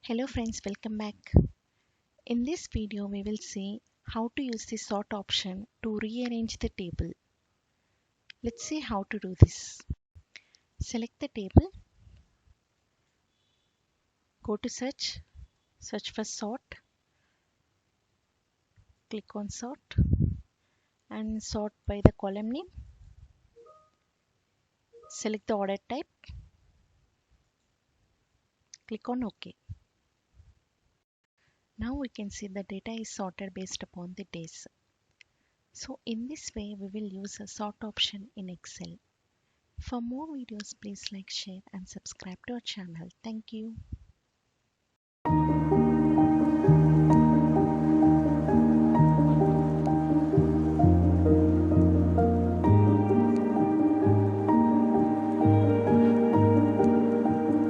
Hello friends, welcome back. In this video, we will see how to use the sort option to rearrange the table. Let's see how to do this. Select the table, go to search for sort, click on sort and sort by the column name. Select the order type, click on OK. Now we can see the data is sorted based upon the days. So in this way, we will use a sort option in Excel. For more videos, please like, share and subscribe to our channel. Thank you.